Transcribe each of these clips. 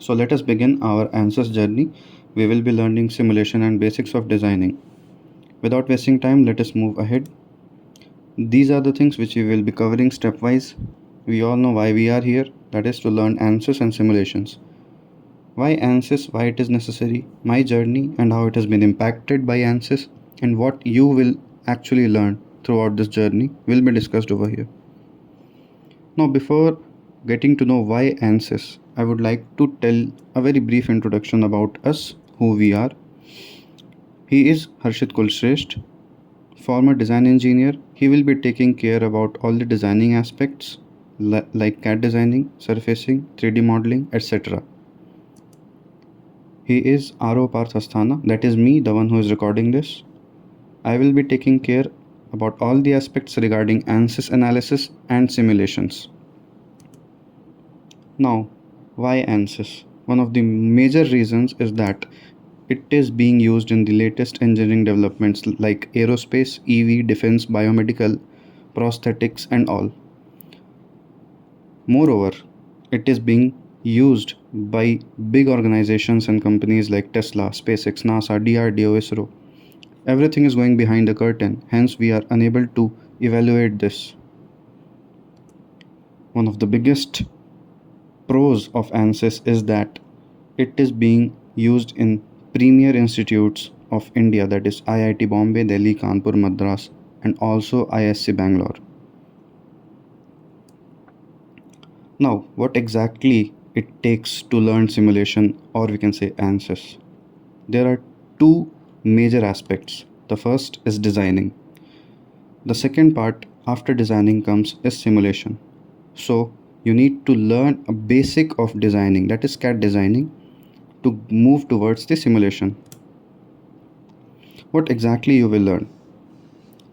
So let us begin our ANSYS journey. We will be learning simulation and basics of designing. Without wasting time, let us move ahead. These are the things which we will be covering stepwise. We all know why we are here, that is to learn ANSYS and simulations. Why ANSYS, why it is necessary, my journey and how it has been impacted by ANSYS, and what you will actually learn throughout this journey will be discussed over here. Now, before getting to know why ANSYS, I would like to tell a very brief introduction about us, who we are. He is Harshit Kulshrestha, former design engineer. He will be taking care about all the designing aspects like CAD designing, surfacing, 3D modeling, etc. He is RO Parth Asthana, that is me, the one who is recording this. I will be taking care about all the aspects regarding ANSYS analysis and simulations. Now, why ANSYS? One of the major reasons is that it is being used in the latest engineering developments like aerospace, EV, defense, biomedical, prosthetics, and all. Moreover, it is being used by big organizations and companies like Tesla, SpaceX, NASA, DRDO, ISRO. Everything is going behind the curtain, hence, we are unable to evaluate this. One of the biggest pros of ANSYS is that it is being used in premier institutes of India, that is IIT Bombay, Delhi, Kanpur, Madras, and also ISC Bangalore. Now, what exactly it takes to learn simulation, or we can say ANSYS? There are two major aspects. The first is designing. The second part after designing comes is simulation. So, you need to learn a basic of designing, that is CAD designing, to move towards the simulation. What exactly you will learn?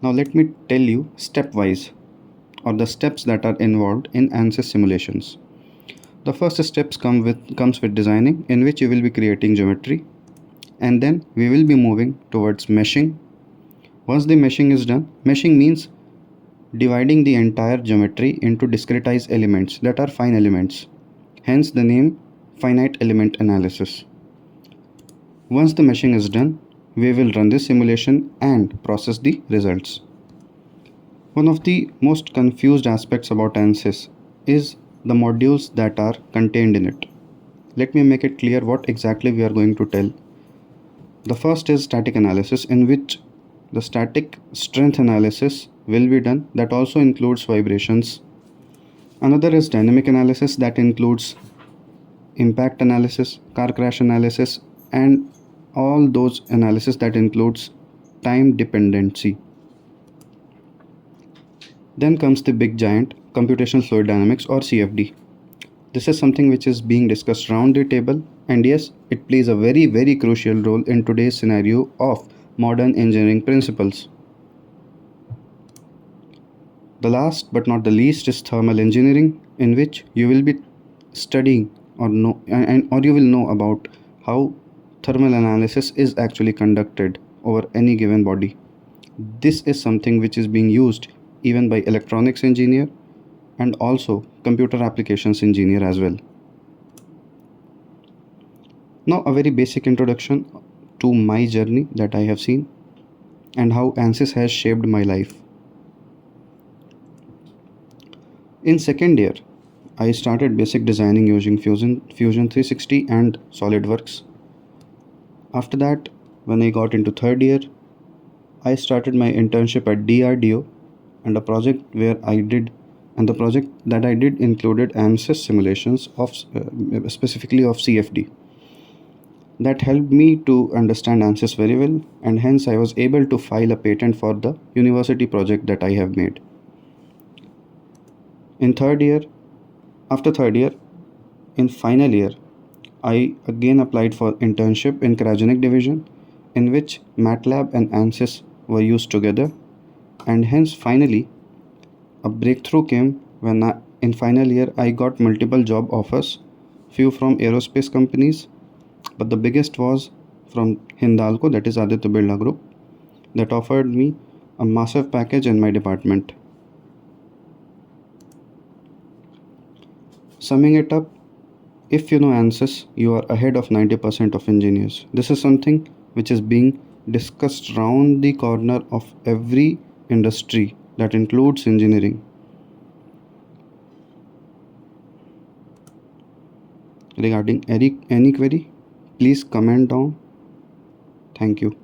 Now let me tell you stepwise, or the steps that are involved in ANSYS simulations. The first steps comes with designing, in which you will be creating geometry, and then we will be moving towards meshing. Once the meshing is done, meshing means dividing the entire geometry into discretized elements that are fine elements, hence the name finite element analysis. Once the meshing is done, we will run this simulation and process the results. One of the most confused aspects about ANSYS is the modules that are contained in it. Let me make it clear what exactly we are going to tell. The first is static analysis, in which the static strength analysis will be done, that also includes vibrations. Another is dynamic analysis, that includes impact analysis, car crash analysis, and all those analysis that includes time dependency. Then comes the big giant, computational fluid dynamics, or CFD. This is something which is being discussed around the table, and yes, it plays a very crucial role in today's scenario of modern engineering principles. The last but not the least is thermal engineering, in which you will be studying or you will know about how thermal analysis is actually conducted over any given body. This is something which is being used even by electronics engineer and also computer applications engineer as well. Now, a very basic introduction to my journey that I have seen and how ANSYS has shaped my life. In second year, I started basic designing using Fusion 360 and SolidWorks. After that, when I got into third year, I started my internship at DRDO, and the project that I did included ANSYS simulations of specifically of CFD. That helped me to understand ANSYS very well, and hence I was able to file a patent for the university project that I have made. In third year, after third year, in final year, I again applied for internship in cryogenic division, in which MATLAB and ANSYS were used together, and hence finally a breakthrough came when in final year I got multiple job offers, few from aerospace companies, but the biggest was from Hindalco, that is Aditya Birla Group, that offered me a massive package in my department. Summing it up, If you know ANSYS, you are ahead of 90% of engineers. This is something which is being discussed round the corner of every industry that includes engineering. Regarding any query, please comment down. Thank you.